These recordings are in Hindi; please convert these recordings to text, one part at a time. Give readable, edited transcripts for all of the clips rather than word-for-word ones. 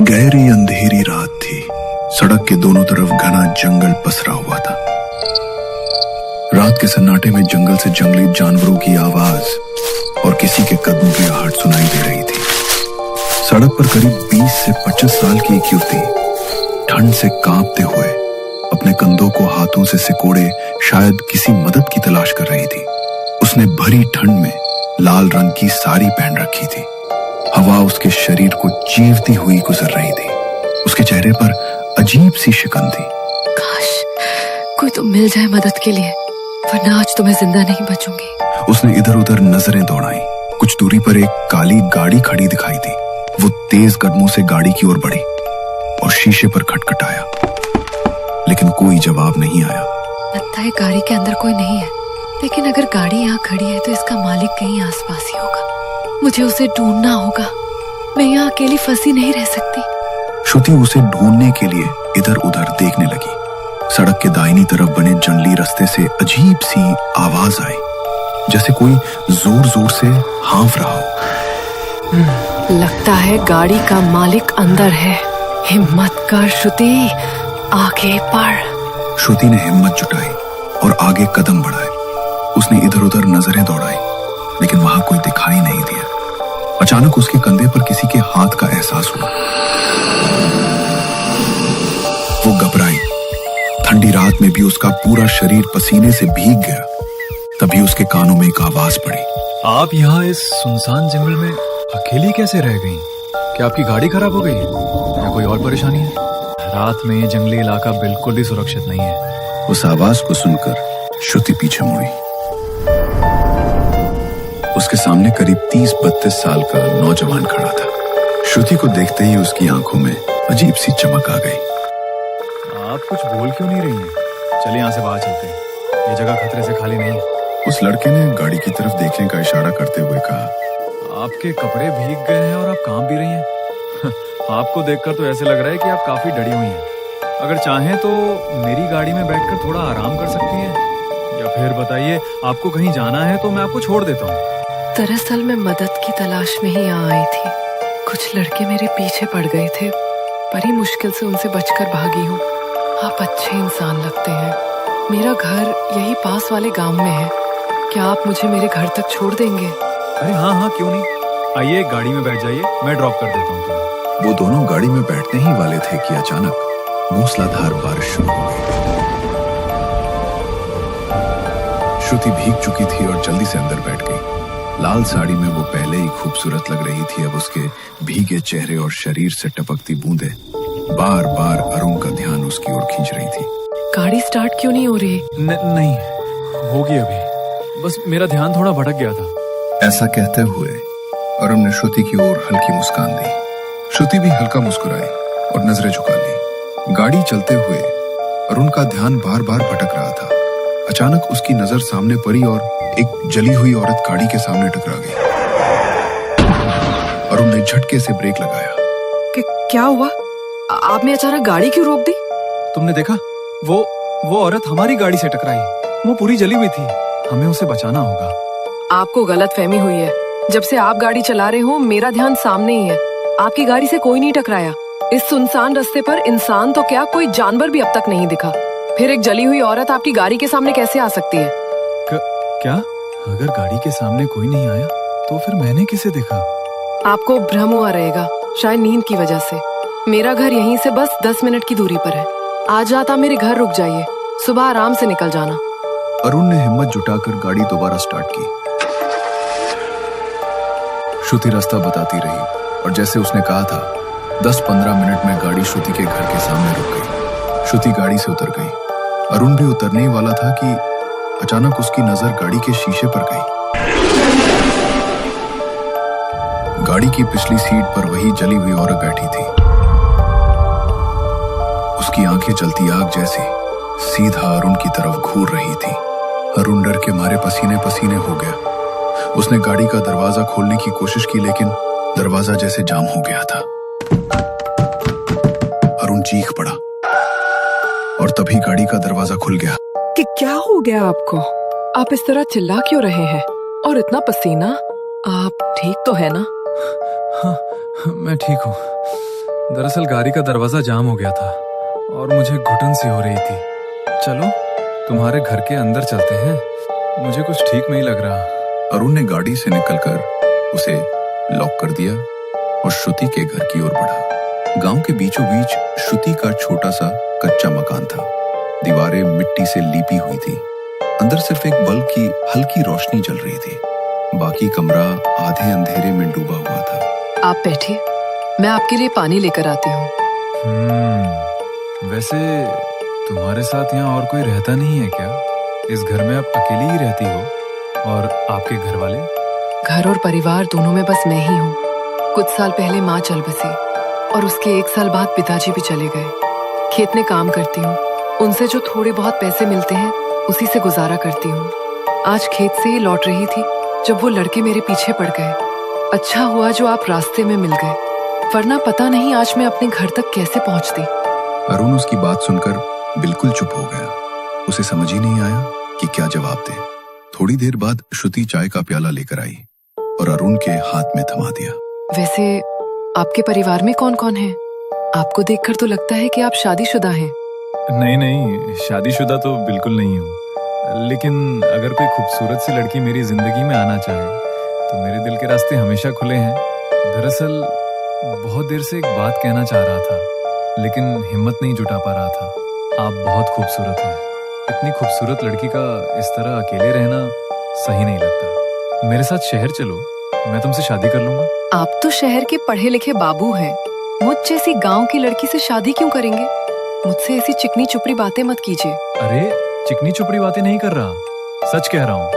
गहरी अंधेरी रात थी। सड़क के दोनों तरफ घना जंगल पसरा हुआ था। रात के सन्नाटे में जंगल से जंगली जानवरों की आवाज और किसी के कदमों की आहट सुनाई दे रही थी। सड़क पर करीब 20 से 25 साल की एक युवती ठंड से कांपते हुए अपने कंधों को हाथों से सिकोड़े शायद किसी मदद की तलाश कर रही थी। उसने भरी ठंड में लाल रंग की साड़ी पहन रखी थी। हवा उसके शरीर को चीरती हुई गुजर रही थी। उसके चेहरे पर अजीब सी शिकन थी। काश कोई तो मिल जाए मदद के लिए, वरना आज तो मैं जिंदा नहीं बचूंगी। उसने इधर उधर नजरें दौड़ाई। कुछ दूरी पर एक काली गाड़ी खड़ी दिखाई दी। वो तेज कदमों से गाड़ी की ओर बढ़ी और शीशे पर खटखटाया, लेकिन कोई जवाब नहीं आया। लगता है गाड़ी के अंदर कोई नहीं है, लेकिन अगर गाड़ी यहाँ खड़ी है तो इसका मालिक कहीं आसपास ही होगा। मुझे उसे ढूंढना होगा। मैं यहाँ अकेली फंसी नहीं रह सकती। श्रुति उसे ढूंढने के लिए इधर उधर देखने लगी। सड़क के दाहिनी तरफ बने जंगली रास्ते से अजीब सी आवाज आई, जैसे कोई जोर जोर से हाँफ रहा हो। लगता है गाड़ी का मालिक अंदर है। हिम्मत कर श्रुति, आगे बढ़। श्रुति ने हिम्मत जुटाई और आगे कदम बढ़ाए। उसने इधर उधर नजरें दौड़ाई, लेकिन वहां कोई दिखाई नहीं दिया। अचानक उसके कंधे पर किसी के हाथ का एहसास हुआ। वो घबराई। ठंडी रात में भी उसका पूरा शरीर पसीने से भीग गया। तभी उसके कानों में एक आवाज पड़ी। आप यहाँ इस सुनसान जंगल में अकेली कैसे रह गई? क्या आपकी गाड़ी खराब हो गई है या कोई और परेशानी है? रात में ये जंगली इलाका बिल्कुल भी सुरक्षित नहीं है। उस आवाज को सुनकर श्रुति पीछे मुड़ी। उसके सामने करीब 30-32 साल का नौजवान खड़ा था। श्रुति को देखते ही उसकी आंखों में अजीब सी चमक आ गई। आप कुछ बोल क्यों नहीं रही हैं? चलिए यहाँ से बाहर चलते हैं। ये जगह खतरे से खाली नहीं है। उस लड़के ने गाड़ी की तरफ देखने का इशारा करते हुए कहा। आपके कपड़े भीग गए हैं और आप कांप भी रही हैं। आपको देखकर तो ऐसे लग रहा है कि आप काफी डरी हुई हैं। अगर चाहें तो मेरी गाड़ी में बैठकर थोड़ा आराम कर सकती हैं, या फिर बताइए आपको कहीं जाना है तो मैं आपको छोड़ देता हूँ। दरअसल मैं मदद की तलाश में ही यहाँ आई थी। कुछ लड़के मेरे पीछे पड़ गए थे, बड़ी मुश्किल से उनसे बचकर भागी हूँ। आप अच्छे इंसान लगते हैं। मेरा घर यही पास वाले गांव में है। क्या आप मुझे मेरे घर तक छोड़ देंगे? अरे हाँ, क्यों नहीं। आइए गाड़ी में बैठ जाइए, मैं ड्रॉप कर देता हूँ तुम्हें। वो दोनों गाड़ी में बैठने ही वाले थे कि अचानक मूसलाधार बारिश शुरू हो गई। श्रुति भीग चुकी थी और जल्दी से अंदर बैठ गई। लाल साड़ी में वो पहले ही खूबसूरत लग रही थी। अब उसके भीगे चेहरे और शरीर से टपकती बूंदें बार बार अरुण का ध्यान उसकी ओर खींच रही थी। गाड़ी स्टार्ट क्यों नहीं हो रही? नहीं होगी अभी, बस मेरा ध्यान थोड़ा भटक गया था। ऐसा कहते हुए अरुण ने श्रुति की ओर हल्की मुस्कान दी। श्रुति भी हल्का मुस्कुराई और नजरें झुका ली। गाड़ी चलते हुए अरुण का ध्यान बार बार भटक रहा था। अचानक उसकी नजर सामने पड़ी और एक जली हुई औरत गाड़ी के सामने टकरा गई। अरुण ने झटके से ब्रेक लगाया। क्या हुआ? आपने अचानक गाड़ी क्यों रोक दी? तुमने देखा? वो औरत हमारी गाड़ी से टकराई। वो पूरी जली हुई थी। हमें उसे बचाना होगा। आपको गलतफहमी हुई है। जब से आप गाड़ी चला रहे हो मेरा ध्यान सामने ही है। आपकी गाड़ी से कोई नहीं टकराया। इस सुनसान रास्ते पर इंसान तो क्या, कोई जानवर भी अब तक नहीं दिखा। फिर एक जली हुई औरत आपकी गाड़ी के सामने कैसे आ सकती है? क्या? अगर गाड़ी के सामने कोई नहीं आया तो फिर मैंने किसे देखा? आपको भ्रम हुआ रहेगा, शायद नींद की वजह से। मेरा घर यहीं से बस 10 मिनट की दूरी पर है। आज रात आप मेरे घर रुक जाइए, सुबह आराम से निकल जाना। अरुण ने हिम्मत जुटाकर गाड़ी दोबारा स्टार्ट की। श्रुति रास्ता बताती रही और जैसे उसने कहा था 10-15 मिनट में गाड़ी श्रुति के घर के सामने रुक गई। श्रुति गाड़ी से उतर गई। अरुण भी उतरने ही वाला था कि अचानक उसकी नजर गाड़ी के शीशे पर गई। गाड़ी की पिछली सीट पर वही जली हुई औरत बैठी थी। उसकी आंखें जलती आग जैसी सीधा अरुण की तरफ घूर रही थी। अरुण डर के मारे पसीने पसीने हो गया। उसने गाड़ी का दरवाजा खोलने की कोशिश की, लेकिन दरवाजा जैसे जाम हो गया था। अरुण चीख पड़ा और तभी गाड़ी का दरवाजा खुल गया। कि क्या हो गया आपको? आप इस तरह चिल्ला क्यों रहे हैं? और इतना पसीना? आप ठीक तो है ना? हाँ, मैं ठीक हूँ। दरअसल गाड़ी का दरवाजा जाम हो गया था और मुझे घुटन सी हो रही थी। चलो तुम्हारे घर के अंदर चलते हैं, मुझे कुछ ठीक नहीं लग रहा। अरुण ने गाड़ी से निकलकर उसे लॉक कर दिया और श्रुति के घर की ओर बढ़ा। गांव के बीचों बीच श्रुति का छोटा सा कच्चा मकान था। दीवारें मिट्टी से लीपी हुई थी। अंदर सिर्फ एक बल्ब की हल्की रोशनी जल रही थी। बाकी कमरा आधे अंधेरे में डूबा हुआ था। आप बैठिए, मैं आपके लिए पानी लेकर आती हूँ। वैसे तुम्हारे साथ यहाँ और कोई रहता नहीं है क्या? इस घर में आप अकेली ही रहती हो? और आपके घर वाले? घर और परिवार दोनों में बस मैं ही हूँ। कुछ साल पहले माँ चल बसी और उसके 1 साल बाद पिताजी भी चले गए। खेत में काम करती हूँ, उनसे जो थोड़े बहुत पैसे मिलते हैं उसी से गुजारा करती हूँ। आज खेत से ही लौट रही थी जब वो लड़के मेरे पीछे पड़ गए। अच्छा हुआ जो आप रास्ते में मिल गए, वरना पता नहीं आज मैं अपने घर तक कैसे पहुंचती। अरुण उसकी बात सुनकर बिल्कुल चुप हो गया। उसे समझ ही नहीं आया कि क्या जवाब दे। थोड़ी देर बाद श्रुति चाय का प्याला लेकर आई और अरुण के हाथ में थमा दिया। वैसे आपके परिवार में कौन कौन है? आपको देखकर तो लगता है कि आप शादीशुदा हैं। नहीं नहीं, शादीशुदा तो बिल्कुल नहीं हूँ, लेकिन अगर कोई खूबसूरत सी लड़की मेरी जिंदगी में आना चाहे तो मेरे दिल के रास्ते हमेशा खुले हैं। दरअसल बहुत देर से एक बात कहना चाह रहा था, लेकिन हिम्मत नहीं जुटा पा रहा था। आप बहुत खूबसूरत हैं। इतनी खूबसूरत लड़की का इस तरह अकेले रहना सही नहीं लगता। मेरे साथ शहर चलो, मैं तुमसे शादी कर लूंगा। आप तो शहर के पढ़े लिखे बाबू हैं। मुझ जैसी गांव की लड़की से शादी क्यों करेंगे? मुझसे ऐसी चिकनी चुपड़ी बातें मत कीजिए। अरे चिकनी चुपड़ी बातें नहीं कर रहा, सच कह रहा हूँ।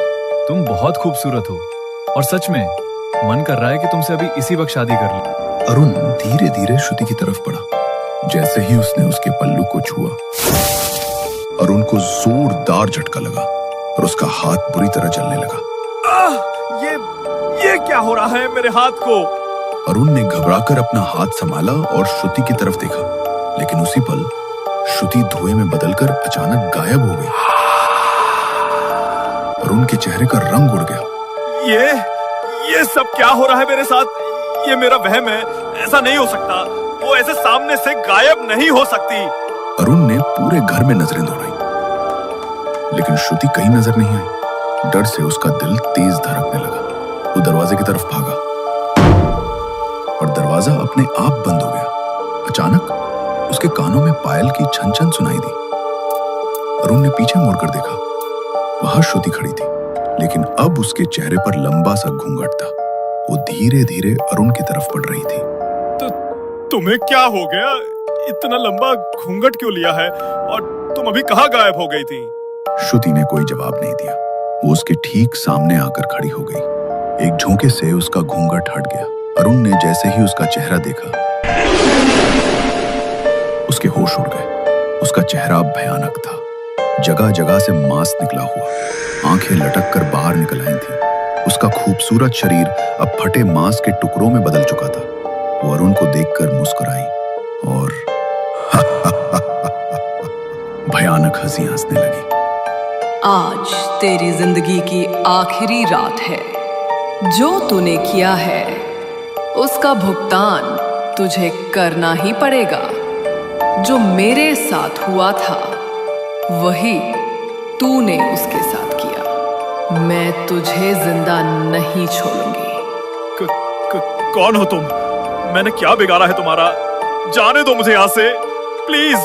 तुम बहुत खूबसूरत हो और सच में मन कर रहा है कि तुमसे अभी इसी वक्त शादी कर लूं। अरुण धीरे धीरे श्रुति की तरफ बढ़ा। जैसे ही उसने उसके पल्लू को छुआ, अरुण को जोरदार झटका लगा और उसका हाथ बुरी तरह जलने लगा। ये क्या हो रहा है मेरे हाथ को? अरुण ने घबराकर अपना हाथ संभाला और श्रुति की तरफ देखा, लेकिन उसी पल श्रुति धुएं में बदलकर अचानक गायब हो गई। अरुण के चेहरे का रंग उड़ गया। ये सब क्या हो रहा है मेरे साथ? ये मेरा वहम है, ऐसा नहीं हो सकता। वो ऐसे सामने से गायब नहीं हो सकती। अरुण ने पूरे घर में नजरें दौड़ाई, लेकिन श्रुति कहीं नजर नहीं आई। डर से उसका दिल तेज धड़कने लगा। वो दरवाजे की तरफ भागा और दरवाजा अपने आप बंद हो गया। अचानक उसके कानों में पायल की छन छन सुनाई दी। अरुण ने पीछे मुड़कर देखा। वहां श्रुति खड़ी थी, लेकिन अब उसके चेहरे पर लंबा सा घूंघट था। वो धीरे धीरे अरुण की तरफ बढ़ रही थी। तो तुम्हें क्या हो गया? इतना लंबा घूंघट क्यों लिया है? और तुम अभी कहाँ गायब हो गई थी? श्रुति ने कोई जवाब नहीं दिया। वो उसके ठीक सामने आकर खड़ी हो गई। एक झोंके से उसका घूंघट हट गया। अरुण ने जैसे ही उसका चेहरा देखा, उसके होश उड़ गए। उसका चेहरा भयानक था। जगह जगह से मांस निकला हुआ, आंखें लटक कर बाहर निकल आई थी। उसका खूबसूरत शरीर अब फटे मांस के टुकड़ों में बदल चुका था। वो अरुण को देखकर मुस्कुराई और भयानक हंसी हंसने लगी। आज तेरी जिंदगी की आखिरी रात है। जो तूने किया है उसका भुगतान तुझे करना ही पड़ेगा। जो मेरे साथ हुआ था वही तूने उसके साथ किया। मैं तुझे जिंदा नहीं छोड़ूंगी। कौन हो तुम? मैंने क्या बिगाड़ा है तुम्हारा? जाने दो मुझे यहाँ से, प्लीज।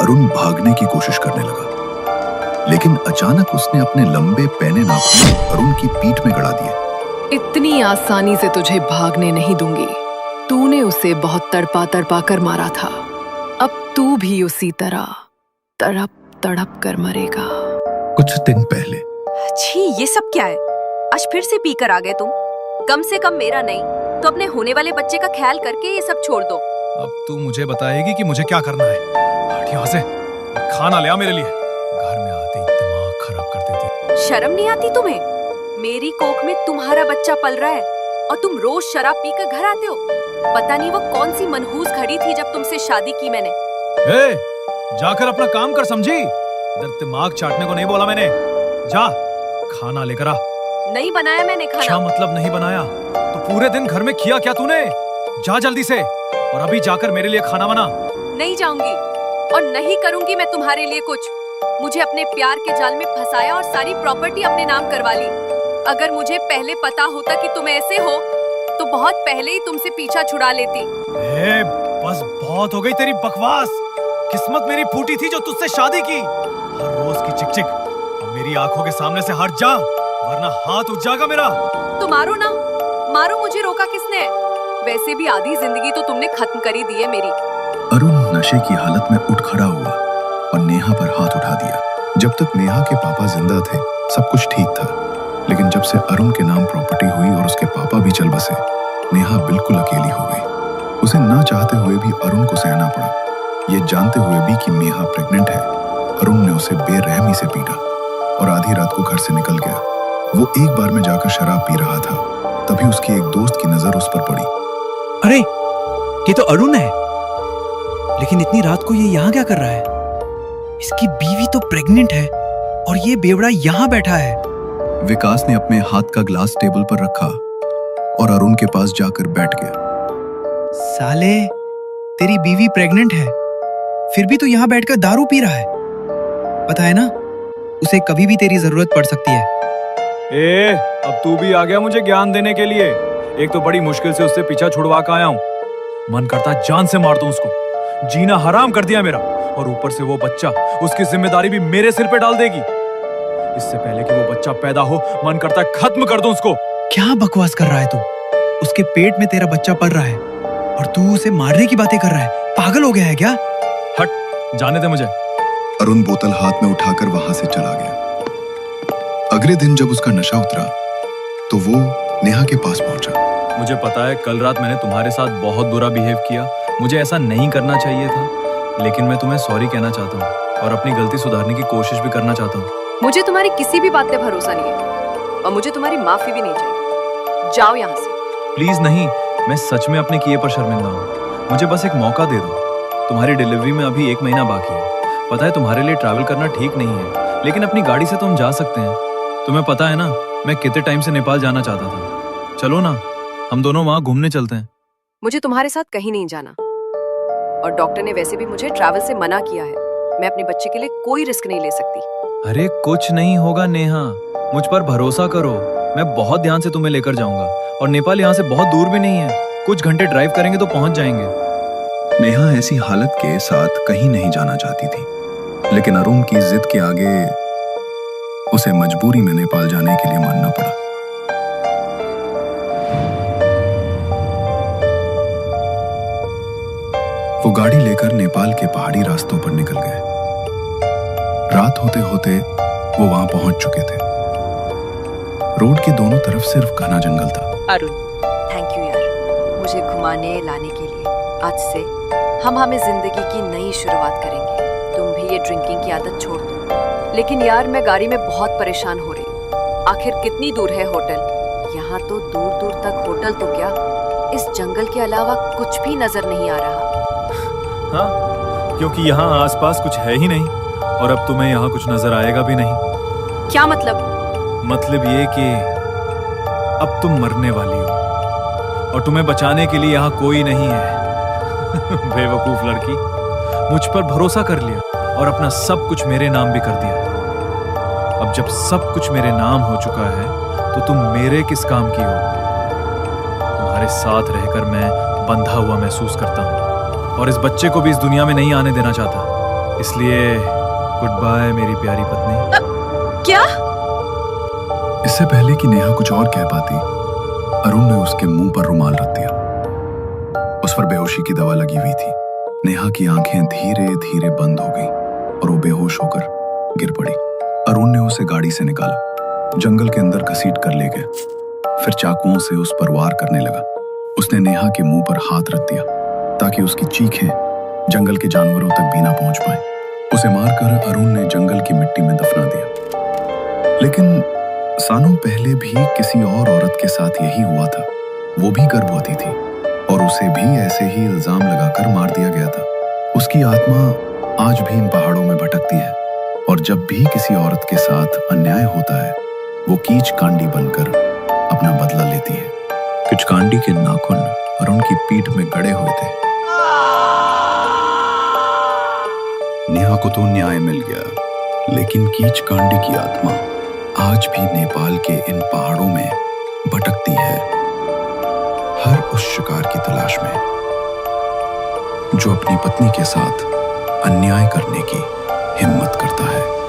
अरुण भागने की कोशिश करने लगा, लेकिन अचानक उसने अपने लंबे पैने नाखून अरुण की पीठ में गड़ा दिए। इतनी आसानी से तुझे भागने नहीं दूंगी। तूने उसे बहुत तड़पा तड़पा कर मारा था। अब तू भी उसी तरह तड़प तड़प कर मरेगा। कुछ दिन पहले। छी, ये सब क्या है? आज फिर से पी कर आ गए तुम। कम से कम मेरा नहीं तो अपने होने वाले बच्चे का ख्याल करके ये सब छोड़ दो। अब तू मुझे बताएगी कि मुझे क्या करना है। हट यहाँ से, खाना ले आ मेरे लिए। घर में आते ही दिमाग खराब कर देती। शर्म नहीं आती तुम्हें? मेरी कोख में तुम्हारा बच्चा पल रहा है और तुम रोज शराब पीकर घर आते हो। पता नहीं वो कौन सी मनहूस घड़ी थी जब तुमसे शादी की मैंने। ए, जाकर अपना काम कर, समझी? इधर दिमाग चाटने को नहीं बोला मैंने। जा खाना लेकर आ। नहीं बनाया मैंने खाना। क्या मतलब नहीं बनाया? तो पूरे दिन घर में किया क्या तूने? जा जल्दी से, और अभी जाकर मेरे लिए खाना बना। नहीं जाऊंगी और नहीं करूंगी मैं तुम्हारे लिए कुछ। मुझे अपने प्यार के जाल में फंसाया और सारी प्रॉपर्टी अपने नाम करवा ली। अगर मुझे पहले पता होता कि तुम ऐसे हो तो बहुत पहले ही तुमसे पीछा छुड़ा लेती। बस बहुत हो गई तेरी बकवास। किस्मत मेरी फूटी थी जो तुझसे शादी की। हर रोज की चिक-चिक अब मेरी आंखों के सामने से हट जा, वरना हाथ उठ जाएगा मेरा। तो मारो ना, मारो, मुझे रोका किसने? वैसे भी आधी जिंदगी तो तुमने खत्म कर ही दी है मेरी। अरुण नशे की हालत में उठ खड़ा हुआ और नेहा पर हाथ उठा दिया। जब तक नेहा के पापा जिंदा थे सब कुछ ठीक था, लेकिन जब से अरुण के नाम प्रॉपर्टी हुई और उसके पापा भी चल बसे, नेहा बिल्कुल अकेली हो गई। उसे ना चाहते हुए भी अरुण को सहना पड़ा। ये जानते हुए भी कि नेहा प्रेग्नेंट है, अरुण ने उसे बेरहमी से पीटा और आधी रात को घर से निकल गया। वो एक बार में जाकर शराब पी रहा था, तभी उसकी एक दोस्त की नजर उस पर पड़ी। अरे ये तो अरुण है, लेकिन इतनी रात को ये यहाँ क्या कर रहा है? इसकी बीवी तो प्रेग्नेंट है और ये बेवड़ा यहाँ बैठा है। विकास ने अपने हाथ का ग्लास टेबल पर रखा और अरुण के पास जाकर बैठ गया। साले, तेरी बीवी प्रेग्नेंट है, फिर भी तू यहाँ बैठकर दारू पी रहा है। पता है ना, उसे कभी भी तेरी जरूरत पड़ सकती है। अब तू भी आ गया मुझे ज्ञान देने के लिए। एक तो बड़ी मुश्किल से उससे पीछा छुड़वा कर आया हूँ। मन करता जान से मार दूं उसको। जीना हराम कर दिया मेरा, और ऊपर से वो बच्चा, उसकी जिम्मेदारी भी मेरे सिर पे डाल देगी। इससे पहले कि वो बच्चा पैदा हो, मन करता है खत्म कर दूं उसको। क्या बकवास कर रहा है तू? उसके पेट में तेरा बच्चा पल रहा है और तू उसे मारने की बातें कर रहा है। पागल हो गया है क्या? हट, जाने दे मुझे। अरुण बोतल हाथ में उठाकर वहां से चला गया। अगले दिन जब उसका नशा उतरा तो वो नेहा के पास पहुंचा। मुझे पता है कल रात मैंने तुम्हारे साथ बहुत बुरा बिहेव किया। मुझे ऐसा नहीं करना चाहिए था, लेकिन मैं तुम्हें सॉरी कहना चाहता हूँ और अपनी गलती सुधारने की कोशिश भी करना चाहता हूँ। मुझे तुम्हारी किसी भी बात पे भरोसा नहीं है और मुझे तुम्हारी माफी भी नहीं चाहिए। जाओ यहाँ से। प्लीज नहीं, मैं सच में अपने किए पर शर्मिंदा हूँ। मुझे बस एक मौका दे दो। तुम्हारी डिलीवरी में अभी 1 महीना बाकी है। पता है तुम्हारे लिए ट्रैवल करना ठीक नहीं है, लेकिन अपनी गाड़ी से तो हम जा सकते हैं। तुम्हें पता है ना, मैं कितने टाइम से नेपाल जाना चाहता था। चलो ना, हम दोनों वहाँ घूमने चलते हैं। मुझे तुम्हारे साथ कहीं नहीं जाना, और डॉक्टर ने वैसे भी मुझे ट्रैवल से मना किया है। मैं अपने बच्चे के लिए कोई रिस्क नहीं ले सकती। अरे कुछ नहीं होगा नेहा, मुझ पर भरोसा करो। मैं बहुत ध्यान से तुम्हें लेकर जाऊंगा, और नेपाल यहाँ से बहुत दूर भी नहीं है। कुछ घंटे ड्राइव करेंगे तो पहुंच जाएंगे। नेहा ऐसी हालत के साथ कहीं नहीं जाना चाहती थी, लेकिन अरुण की जिद के आगे उसे मजबूरी में नेपाल जाने के लिए मानना पड़ा। वो गाड़ी लेकर नेपाल के पहाड़ी रास्तों पर निकल गए। रात होते होते वो वहां पहुंच चुके थे। रोड के दोनों तरफ सिर्फ घना जंगल था। अरुण, थैंक यू यार, मुझे घुमाने लाने के लिए। आज से हम हमें जिंदगी की नई शुरुआत करेंगे। तुम भी ये ड्रिंकिंग की आदत छोड़ दो। लेकिन यार, मैं गाड़ी में बहुत परेशान हो रही हूँ। आखिर कितनी दूर है होटल? यहाँ तो दूर दूर तक होटल तो क्या, इस जंगल के अलावा कुछ भी नजर नहीं आ रहा। हाँ, क्योंकि यहाँ आसपास कुछ है ही नहीं, और अब तुम्हें यहाँ कुछ नजर आएगा भी नहीं। क्या मतलब? मतलब ये कि अब तुम मरने वाली हो, और तुम्हें बचाने के लिए यहाँ कोई नहीं है। बेवकूफ लड़की, मुझ पर भरोसा कर लिया और अपना सब कुछ मेरे नाम भी कर दिया। अब जब सब कुछ मेरे नाम हो चुका है तो तुम मेरे किस काम की हो? तुम्हारे साथ रहकर मैं बंधा हुआ महसूस करता हूँ, और इस बच्चे को भी इस दुनिया में नहीं आने देना चाहता। इसलिए गुड बाय मेरी प्यारी पत्नी। क्या? इससे पहले कि नेहा कुछ और कह पाती, अरुण ने उसके मुंह पर रुमाल रख दिया। उस पर बेहोशी की दवा लगी हुई थी। नेहा की आंखें धीरे धीरे बंद हो गईं और वो बेहोश होकर गिर पड़ी। अरुण ने उसे गाड़ी से निकाला, जंगल के अंदर घसीट कर ले गया। फिर चाकुओं से उस पर वार करने लगा। उसने नेहा के मुंह पर हाथ रख दिया ताकि उसकी चीखें जंगल के जानवरों तक भी ना पहुंच पाए। उसे मारकर अरुण ने जंगल की मिट्टी में दफना दिया। लेकिन सालों पहले भी किसी और औरत के साथ यही हुआ था। वो भी गर्भवती थी और उसे भी ऐसे ही इल्जाम लगाकर मार दिया गया था। उसकी आत्मा आज भी इन पहाड़ों में भटकती है, और जब भी किसी औरत के साथ अन्याय होता है वो कीच कांडी बनकर अपना बदला लेती है। कीच कांडी के नाखून अरुण की पीठ में गड़े हुए थे। नेहा को तो न्याय मिल गया, लेकिन कीच कांडी की आत्मा आज भी नेपाल के इन पहाड़ों में भटकती है, हर उस शिकार की तलाश में जो अपनी पत्नी के साथ अन्याय करने की हिम्मत करता है।